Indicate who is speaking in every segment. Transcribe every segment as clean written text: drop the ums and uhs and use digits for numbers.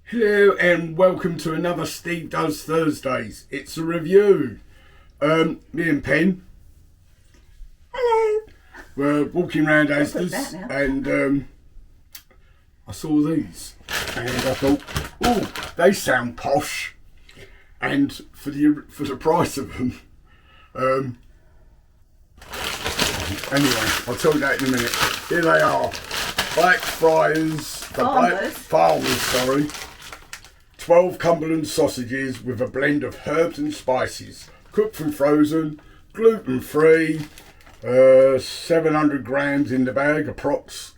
Speaker 1: Hello and welcome to another Steve Does Thursdays. It's a review. Me and Pen
Speaker 2: Hello.
Speaker 1: were walking around
Speaker 2: that
Speaker 1: Asda's
Speaker 2: now.
Speaker 1: and I saw these and I thought, oh, they sound posh. And for the price of them, anyway, I'll tell you that in a minute. Here they are, Black Friars, Farmers, sorry. 12 Cumberland sausages with a blend of herbs and spices, cooked from frozen, gluten free, 700 grams in the bag approx,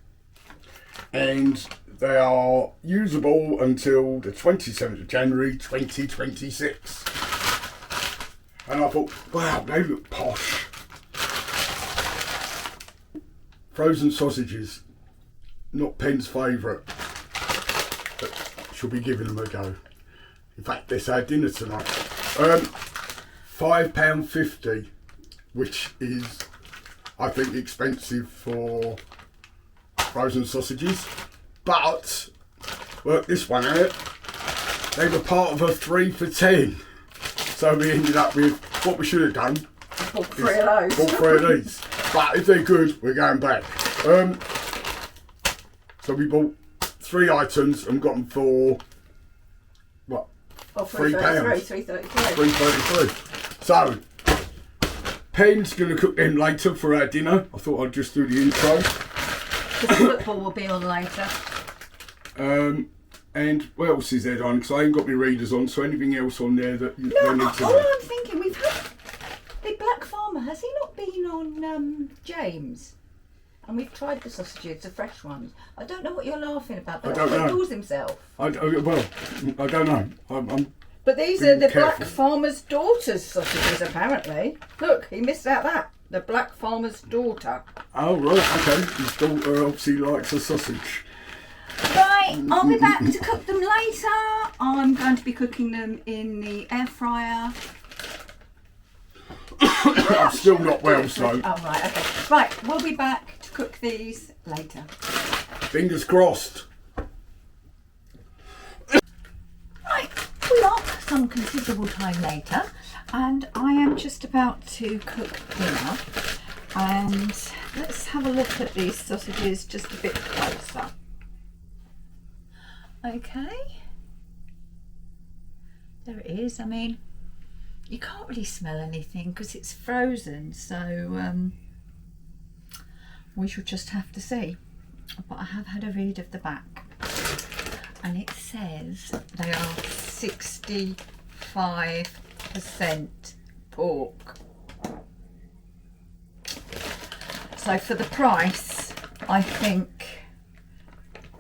Speaker 1: and they are usable until the 27th of January 2026. And I thought, wow, they look posh. Frozen sausages, not Pen's favourite, but she'll be giving them a go. In fact, it's our dinner tonight. £5.50, which is, I think, expensive for frozen sausages. But, work this one out, they were part of a 3 for 10. So we ended up with, what we should have done,
Speaker 2: Bought 3 of those.
Speaker 1: bought 3 of these. But if they're good, we're going back. So we bought 3 items and got them for, what, £3? £3.33. So, Pen's going to cook them later for our dinner. I thought I'd just do the intro.
Speaker 2: The football will be on later.
Speaker 1: And what else is there on? Because I ain't got my readers on, so anything else on there that you need to
Speaker 2: All
Speaker 1: know?
Speaker 2: I'm thinking, we've had the Black Farmer. Has he not been on James? And we've tried the sausages, the fresh ones. I don't know what you're laughing about, but
Speaker 1: I don't know.
Speaker 2: he calls himself.
Speaker 1: I don't know. I'm
Speaker 2: But these
Speaker 1: being
Speaker 2: are the
Speaker 1: careful.
Speaker 2: Black Farmer's daughter's sausages, apparently. Look, he missed out that. The Black Farmer's daughter.
Speaker 1: Oh, right, okay. His daughter obviously likes a sausage.
Speaker 2: Right, I'll be back to cook them later. I'm going to be cooking them in the air fryer.
Speaker 1: I'm still not well, so
Speaker 2: Oh, right, okay. Right, we'll be back to cook these later.
Speaker 1: fingers crossed.
Speaker 2: Right, we are some considerable time later, and I am just about to cook dinner. And let's have a look at these sausages just a bit closer. Okay. There it is. I mean, you can't really smell anything because it's frozen, so we shall just have to see. But I have had a read of the back, and it says they are 65% pork. So for the price, I think,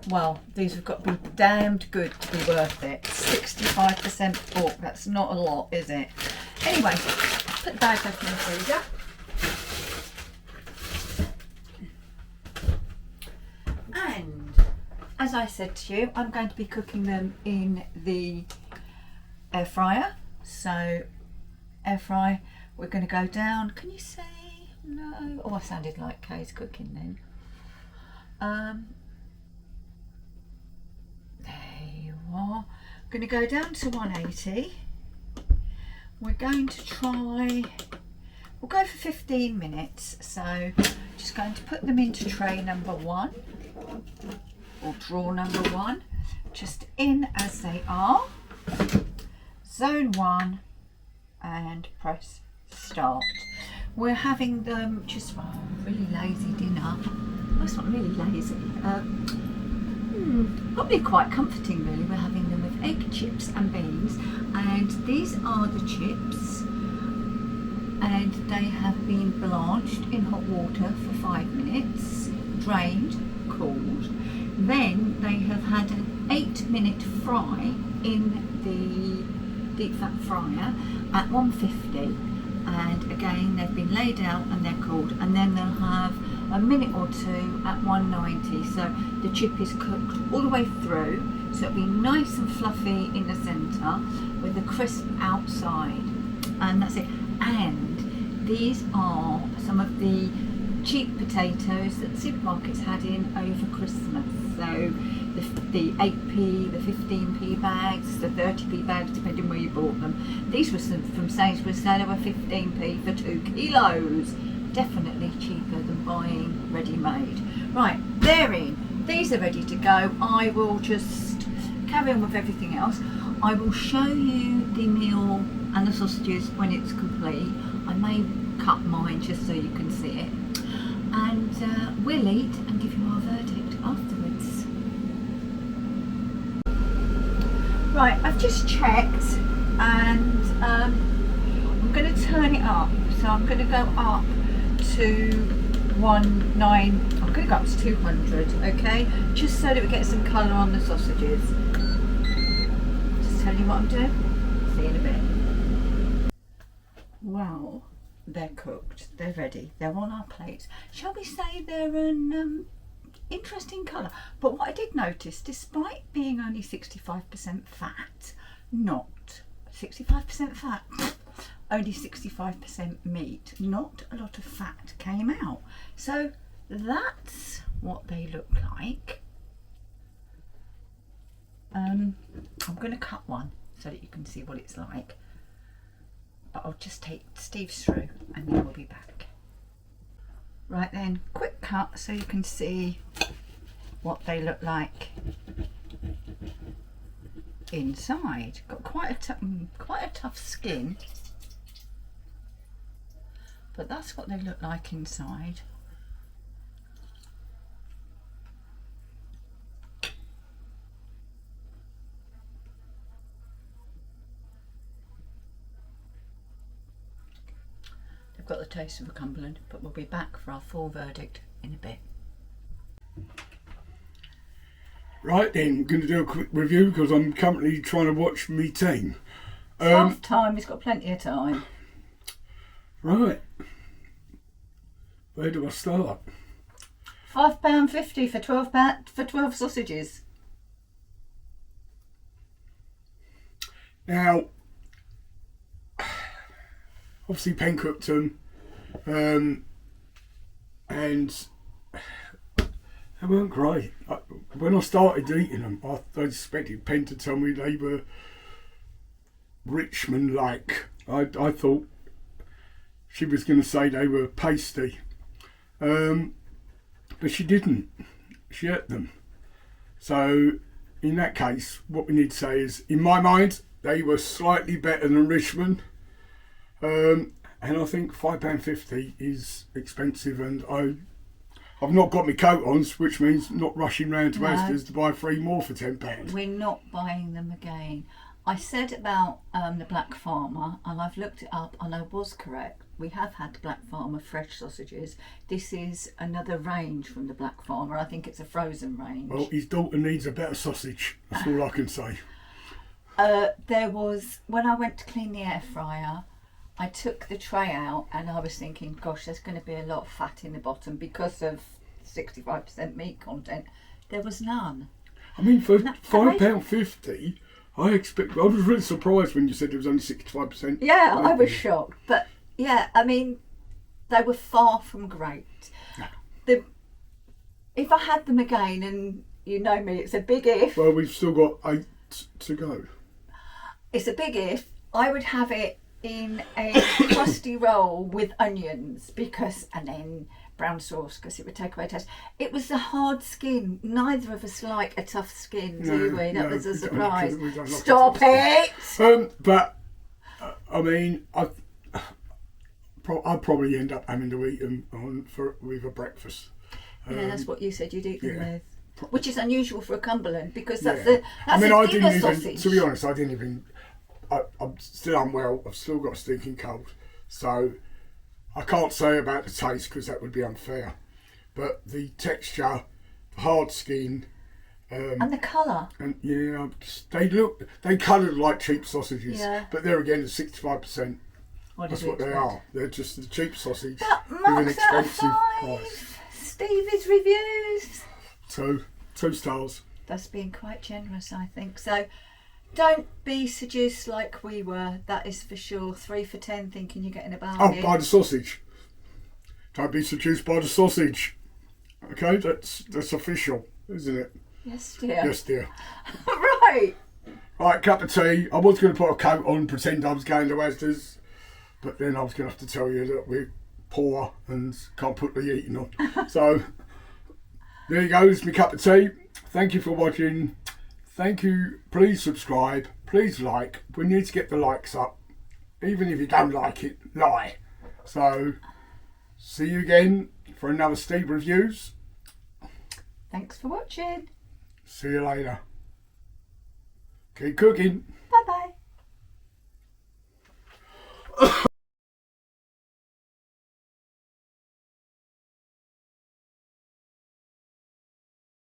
Speaker 2: well, these have got to be damned good to be worth it. 65% pork, that's not a lot, is it? Anyway, put the bag back in the freezer. And as I said to you, I'm going to be cooking them in the air fryer. So, air fry, we're going to go down. Can you say no? Oh, I sounded like Kay's cooking then. There you are. I'm going to go down to 180. We're going to try, we'll go for 15 minutes. So just going to put them into tray number 1 or drawer number 1, just in as they are. Zone 1 and press start. We're having them just really lazy dinner. Oh, it's not really lazy. Probably quite comforting really. We're having them with egg, chips and beans, and these are the chips, and they have been blanched in hot water for 5 minutes, drained, cooled. Then they have had an 8-minute fry in the deep fat fryer at 150, and again they've been laid out and they're cooled, and then they'll have a minute or 2 at 190. So the chip is cooked all the way through, so it'll be nice and fluffy in the centre with a crisp outside, and that's it. And these are some of the cheap potatoes that supermarkets had in over Christmas. So the 8p, the 15p bags, the 30p bags, depending where you bought them. These were from Sainsbury's, so they were 15p for 2 kilos. Definitely cheaper than buying ready-made. Right, they're in. These are ready to go. I will just carry on with everything else. I will show you the meal and the sausages when it's complete. I may cut mine just so you can see it. And we'll eat and give you our verdict afterwards. Right, I've just checked and I'm going to turn it up. So I'm going to go up to 19, I'm going to go up to 200, okay? Just so that we get some colour on the sausages. Just tell you what I'm doing. See you in a bit. Wow, they're cooked, they're ready, they're on our plates. Shall we say they're an interesting colour? But what I did notice, despite being only 65% fat, not 65% fat, only 65% meat, not a lot of fat came out. So that's what they look like. I'm going to cut one so that you can see what it's like. But I'll just take Steve's through and then we'll be back. Right then, quick cut so you can see what they look like inside. Got quite a tough skin, but that's what they look like inside. They've got the taste of a Cumberland, but we'll be back for our full verdict in a bit.
Speaker 1: Right then, I'm going to do a quick review because I'm currently trying to watch me team.
Speaker 2: Half time, he's got plenty of time.
Speaker 1: Right. Where do I start?
Speaker 2: £5.50 for 12 sausages.
Speaker 1: Now, obviously Pen cooked them, and they weren't great. When I started eating them, I expected Pen to tell me they were Richmond-like. I thought she was going to say they were pasty, but she didn't. She ate them. So in that case, what we need to say is, in my mind, they were slightly better than Richmond. And I think £5.50 is expensive, and I've not got my coat on, which means not rushing round to Asda's to buy 3 more for £10.
Speaker 2: We're not buying them again. I said about the Black Farmer, and I've looked it up, and I was correct. We have had the Black Farmer fresh sausages. This is another range from the Black Farmer. I think it's a frozen range.
Speaker 1: Well, his daughter needs a better sausage. That's all I can say.
Speaker 2: There was, when I went to clean the air fryer, I took the tray out and I was thinking, gosh, there's going to be a lot of fat in the bottom because of 65% meat content. There was none.
Speaker 1: I mean, for £5.50, I was really surprised when you said it was only 65%.
Speaker 2: Yeah, I was shocked. But yeah, I mean, they were far from great. No. If I had them again, and you know me, it's a big if.
Speaker 1: Well, we've still got 8 to go.
Speaker 2: It's a big if. I would have it in a crusty roll with onions, and then brown sauce, because it would take away taste. It was the hard skin. Neither of us like a tough skin, do we? That was a surprise. Stop it!
Speaker 1: But I mean, I'd probably end up having to eat them with a breakfast.
Speaker 2: Yeah, that's what you said you'd eat them with. Which is unusual for a Cumberland, because that's
Speaker 1: I mean, I didn't
Speaker 2: sausage.
Speaker 1: even, to be honest, I'm still unwell. I've still got a stinking cold, so I can't say about the taste because that would be unfair. But the texture, the hard skin,
Speaker 2: and the colour.
Speaker 1: And they coloured like cheap sausages. Yeah. But there again, it's 65%. That's what they are. They're just the cheap sausage with an expensive price.
Speaker 2: Stevie's reviews.
Speaker 1: 2 stars.
Speaker 2: That's being quite generous, I think. So don't be seduced like we were, that is for sure. 3 for 10 thinking you're getting a bargain.
Speaker 1: Oh, buy the sausage. Don't be seduced by the sausage. Okay, that's official, isn't it?
Speaker 2: Yes, dear.
Speaker 1: Yes, dear.
Speaker 2: Right.
Speaker 1: Right, cup of tea. I was going to put a coat on, pretend I was going to Asda's, but then I was going to have to tell you that we're poor and can't put the eating on. So, there you go. It's my cup of tea. Thank you for watching. Thank you. Please subscribe. Please like. We need to get the likes up. Even if you don't like it, lie. So, see you again for another Steve Reviews.
Speaker 2: Thanks for watching.
Speaker 1: See you later. Keep cooking.
Speaker 2: Bye.